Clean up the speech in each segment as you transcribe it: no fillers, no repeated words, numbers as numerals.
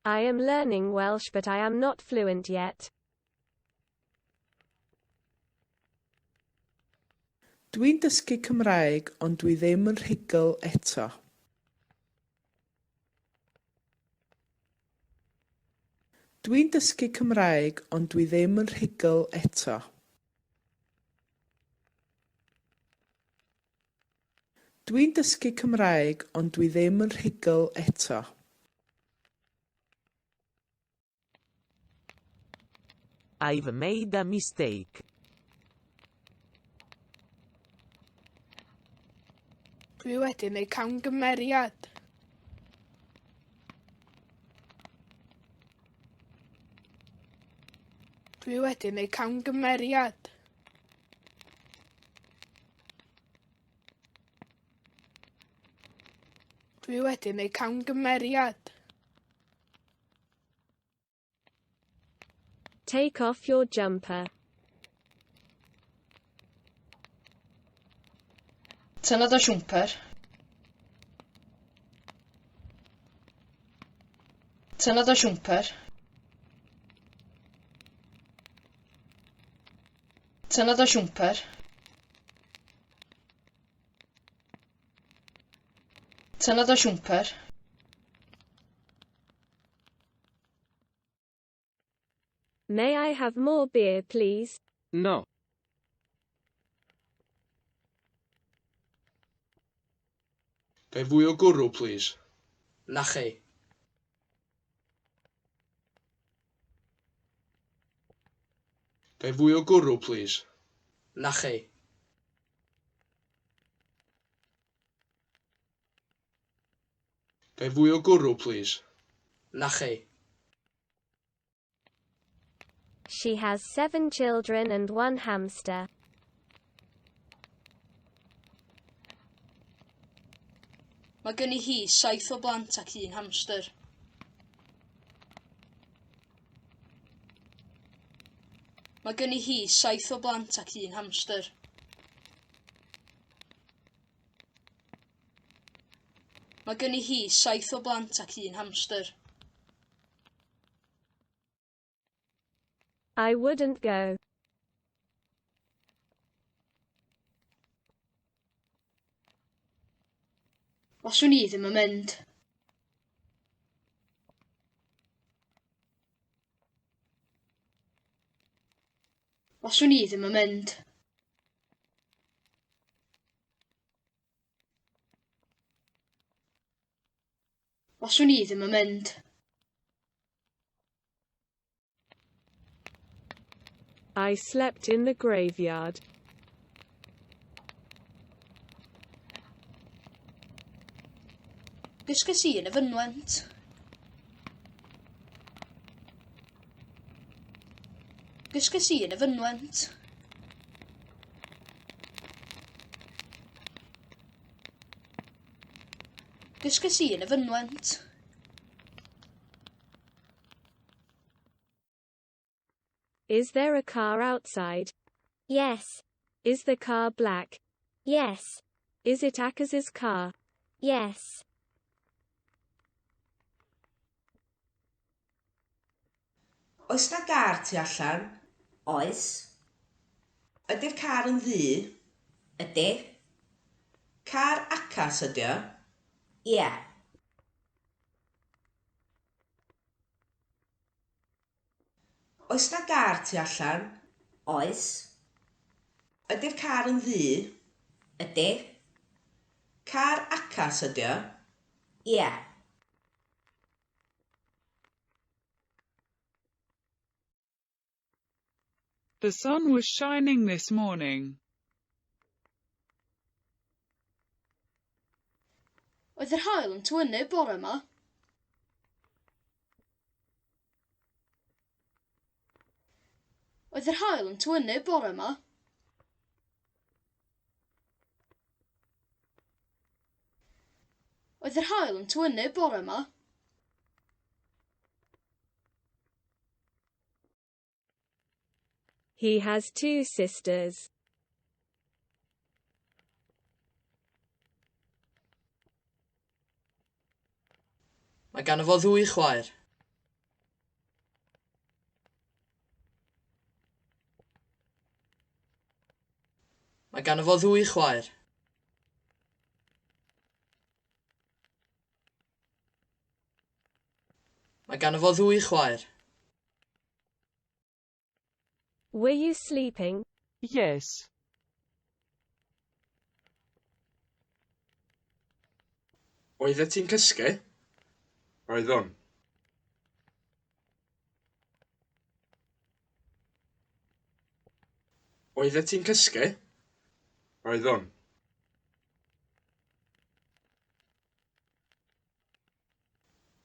I am learning Welsh but I am not fluent yet. Dwi'n dysgu Cymraeg ond dwi ddim yn rhugl eto. Dwi'n dysgu Cymraeg ond dwi ddim yn rhugl eto. Dwi'n dysgu Cymraeg ond dwi ddim yn rhugl eto. I've made a mistake. Dwi wedi gwneud camgymeriad. Dwi wedi gwneud camgymeriad. Dwi wedi gwneud camgymeriad. Take off your jumper. Tynnodd o siwmper. Tynnodd o siwmper. Tynnodd o siwmper. Tynnodd o siwmper. May I have more beer, please? No. Gai fwy o gwrw, please? Na chi. Gai fwy o gwrw, please? Na chi. Gai fwy o gwrw, please? Na chi. She has 7 children and 1 hamster. Mae gen I hi 7 o blant ac 1 hamster. Mae gen I hi 7 o blant ac 1 hamster. Mae gen I hi 7 o blant ac 1 hamster. I wouldn't go. Fyswn I ddim yn mynd. Fyswn I ddim yn mynd. Fyswn I ddim yn mynd. I slept in the graveyard. Gysges I yn y fynwent. Gysges I yn y fynwent. Gysges I yn y fynwent. Is there a car outside? Yes. Is the car black? Yes. Is it Akaz's car? Yes. Oes na gar tu allan? Oes. Ydy'r car yn ddu? Ydy. Car acas ydy o? Ie. Oes na gar tu allan? Oes. Ydy'r car yn ddu? Ydy. Car acas ydy o? Ie. The sun was shining this morning. Oedd yr haul yn twynu bore yma. Oedd yr haul yn twynu bore yma. Oedd yr haul yn twynu bore yma. He has 2 sisters. Mae gan fo 2 chwaer. Mae ganddo fo ddwy chwaer. Mae ganddo fo ddwy chwaer. Were you sleeping? Yes. Oeddet ti'n cysgu? Oeddwn. Oeddet ti'n cysgu? Oeddwn.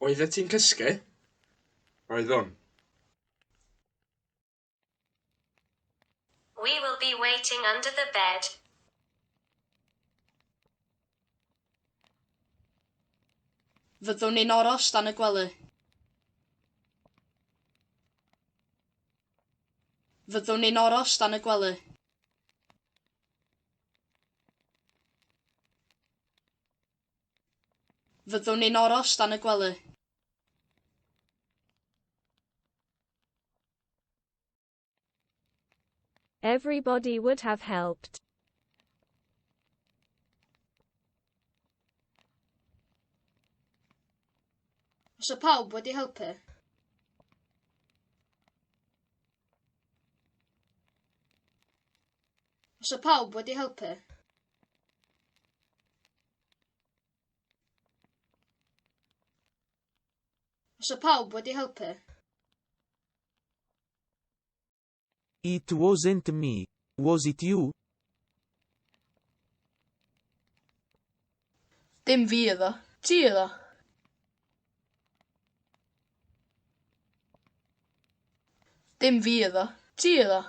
Oeddet ti'n cysgu? Oeddwn. We will be waiting under the bed. Fyddwn ni'n aros dan y gwely. Fyddwn ni'n aros dan y gwely. Fyddwn ni'n aros dan y gwely. Everybody would have helped. Os y pawb wedi helpu. Os y pawb wedi helpu. Os y pawb wedi helpu. It wasn't me. Was it you? Dim fi iddo. Ti iddo. Dim fi iddo. Ti iddo.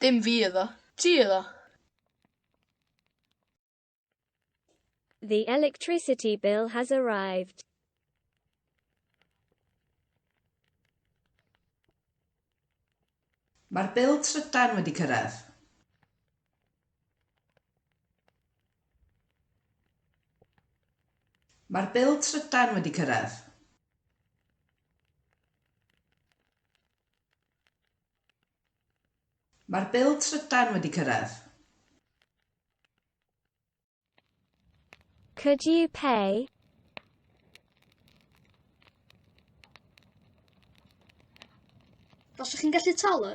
Dim fi iddo. Ti iddo. The electricity bill has arrived. Mae'r bil trydan wedi cyrraedd. Mae'r bil trydan wedi cyrraedd. Mae'r bil trydan wedi cyrraedd. Could you pay? Faswch chi'n gallu talu?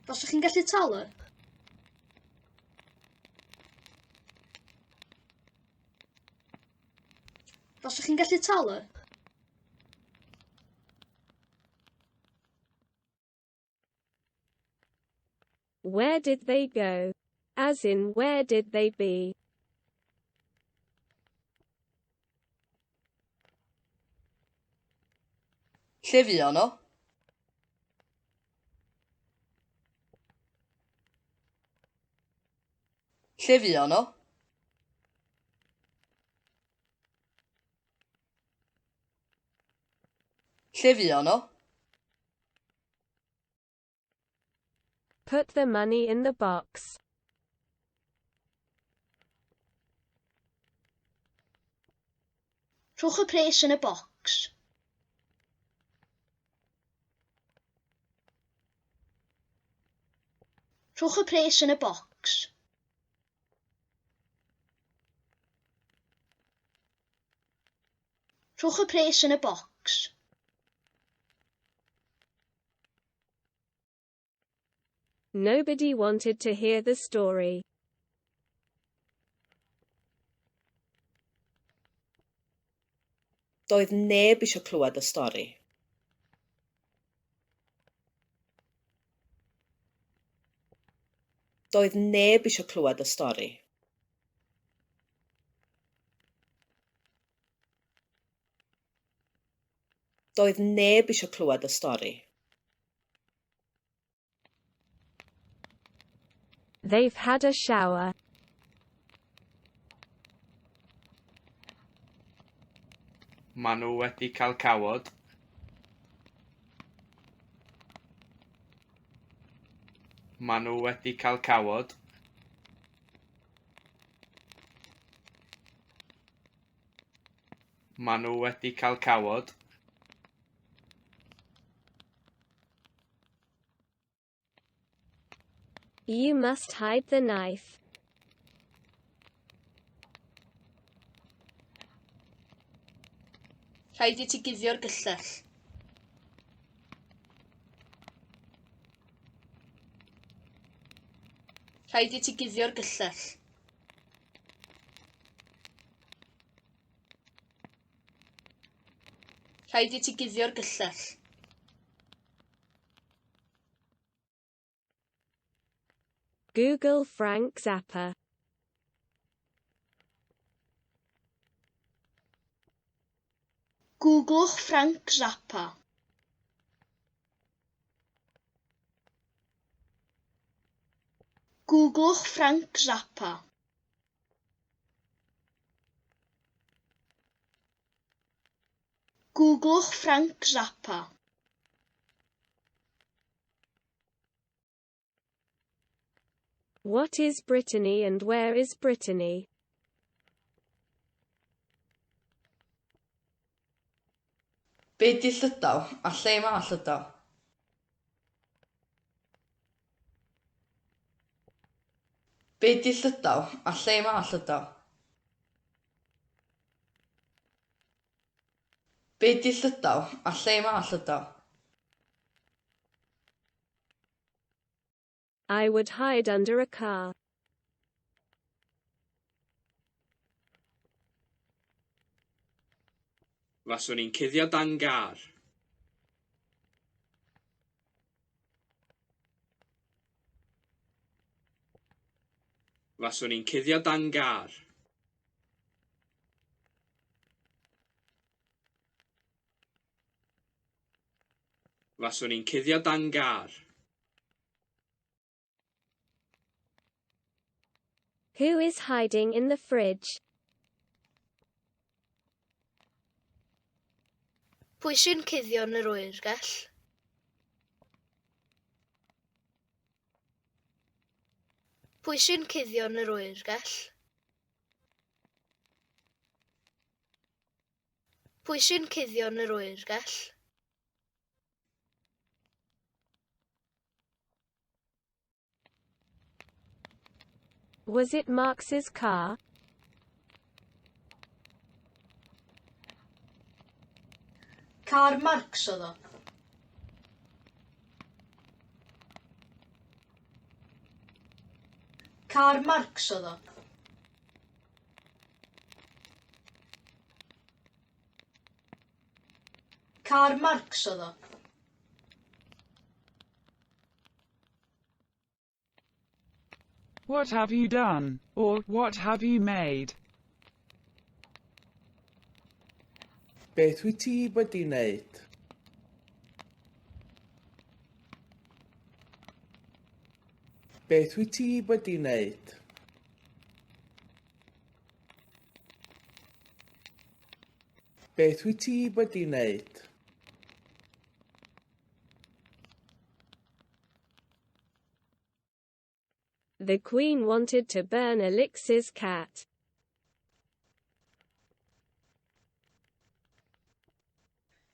Faswch chi'n gallu talu? Faswch chi'n gallu talu? Where did they go? As in, where did they be? Lle fuon nhw? Lle fuon nhw? Lle fuon nhw? Put the money in the box. Rhowch y pres yn y bocs. Rhowch y pres yn y bocs. Rhowch y pres yn y bocs. Nobody wanted to hear the story. Doedd neb eisiau clywed y stori. Doedd neb eisiau clywed y stori. Doedd neb eisiau clywed y stori. They've had a shower. Maen nhw wedi cael cawod. Maen nhw wedi cael cawod. Maen nhw wedi cael cawod. You must hide the knife. Rhaid i ti guddio'r gyllell. Rhaid i ti guddio'r gyllell. Rhaid i ti guddio'r gyllell. Google Frank Zappa. Googlwch Frank Zappa. Googlwch Frank Zappa. Googlwch Frank Zappa. What is Brittany and where is Brittany? Be di Llydaw a lle mae Llydaw? Be di Llydaw a lle mae Llydaw? Be di Llydaw a lle mae Llydaw? I would hide under a car. Faswn i'n cuddio dan gar. Faswn i'n cuddio dan gar. Faswn i'n cuddio dan gar. Who is hiding in the fridge? Pwy sy'n cuddio yn yr oergell? Pwy sy'n cuddio yn yr oergell? Pwy sy'n cuddio yn yr oergell? Was it Marx's car? Car Marx oedd o. Car Marx oedd o. Car Marx oedd o. What have you done? Or, what have you made? Beth wyt ti wedi wneud? Beth wyt ti wedi wneud? Beth wyt ti wedi wneud? The Queen wanted to burn Alex's cat.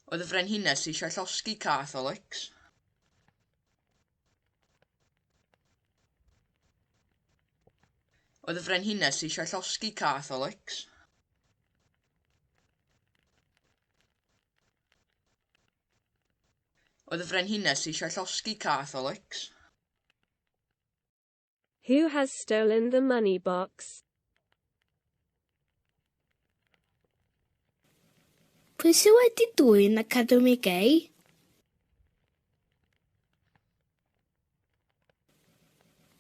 Oedd y frenhines eisiau llosgi cath Alex. Oedd y frenhines eisiau llosgi cath Alex. Oedd y frenhines eisiau llosgi cath Alex. Who has stolen the money box? Pwy sydd wedi dwyn Academi Gay?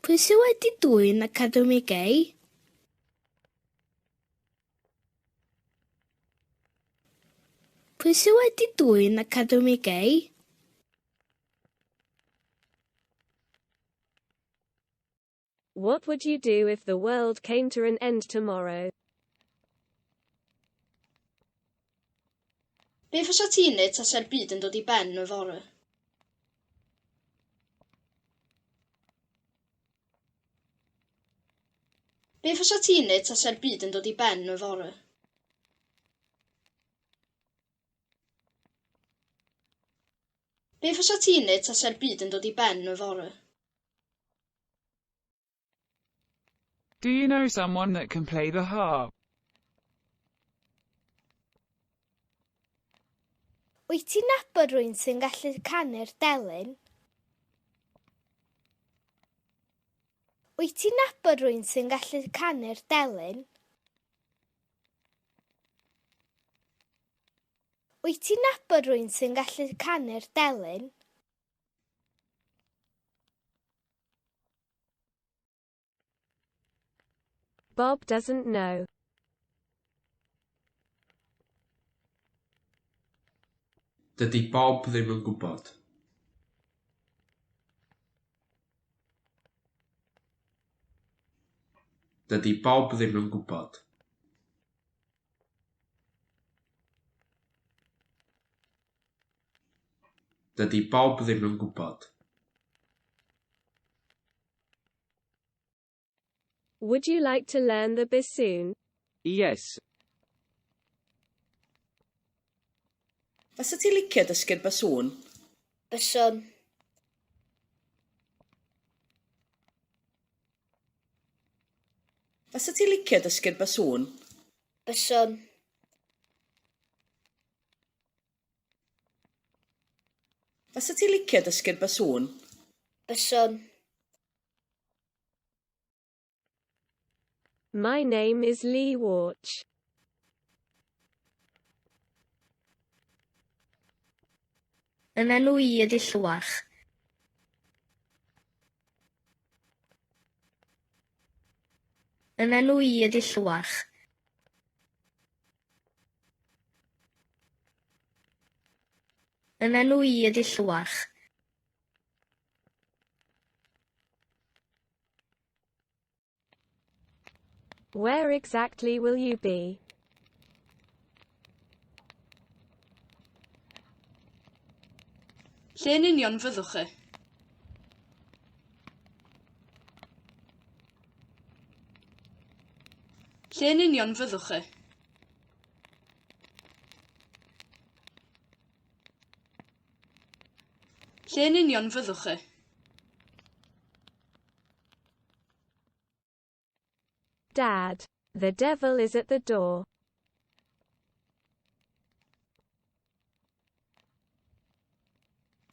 Pwy sydd wedi dwyn Academi Gay? Pwy sydd wedi dwyn Academi Gay? What would you do if the world came to an end tomorrow? Be fysa ti'n neud tase'r byd yn dod i ben y fore? Be fysa ti'n neud tase'r byd yn dod i ben y fore? Be fysa ti'n neud tasa'r byd yn dod i ben y fore? Do you know someone that can play the harp? Wyt ti'n nabod rwy'n sy'n gallu canu'r delyn? Wyt ti'n nabod rwy'n sy'n gallu canu'r delyn? Wyt ti'n nabod rwy'n sy'n gallu canu'r delyn? Bob doesn't know. Dydy Bob ddim yn gwybod. Dydy Bob ddim yn gwybod. Dydy Bob ddim yn gwybod. Would you like to learn the bassoon? Yes. Fysa ti licio dysgu'r basŵn? Byswn. Fysa ti licio dysgu'r basŵn? Byswn. Fysa ti licio dysgu'r basŵn? Byswn. My name is Lee Warch. Yn enw I ydi Llwarch. Yn enw I ydi Llwarch. Yn enw I ydi Llwarch. Where exactly will you be? Lle yn union fyddwch chi? Lle yn union fyddwch chi? Lle yn union fyddwch chi? Dad, the devil is at the door.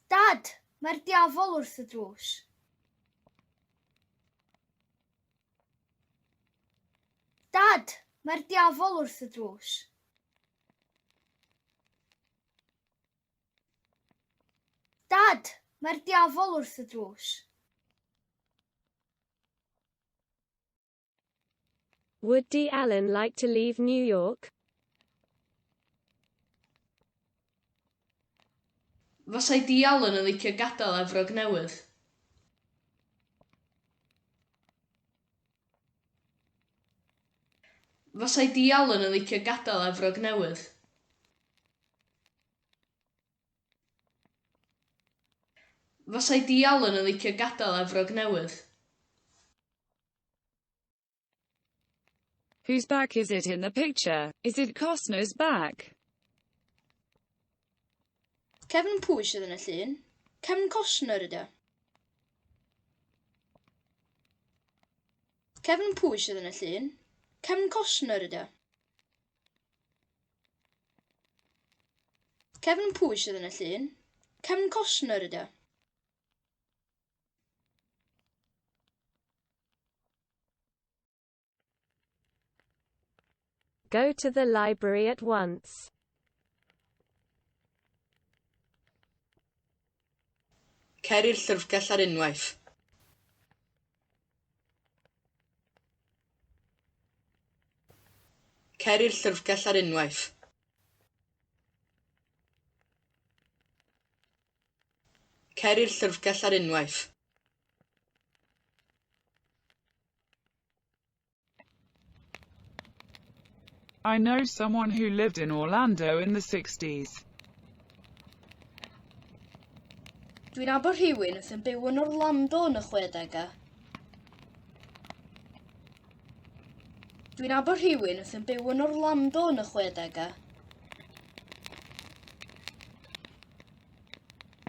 Dad, mae'r diafol wrth y drws. Dad, mae'r diafol wrth y drws. Dad, mae'r diafol wrth y drws. Would D. Allen like to leave New York? Fasai D. Allen yn licio gadael Efrog Newydd. Fasai D. Allen yn licio gadael Efrog Newydd. Fasai D. Allen yn licio gadael Efrog Newydd. Whose back is it in the picture? Is it Costner's back? Cefn pwy sydd yn y llun? Cefn Costner ydy o. Cefn pwy sydd yn y llun? Cefn Costner ydy o. Cefn pwy sydd yn y llun? Cefn Costner ydy o. Go to the library at once. Cer i'r llyfrgell ar unwaith. Cer i'r llyfrgell ar unwaith. Cer i'r llyfrgell ar unwaith. I know someone who lived in Orlando in the 60s. Dwi'n abod rhywun wrth yn byw yn Orlando yn y 60au. Dwi'n abod rhywun wrth yn byw yn Orlando yn y 60au.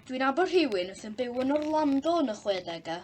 Dwi'n nabod rhywun wrth yn byw yn Orlando yn y 60au.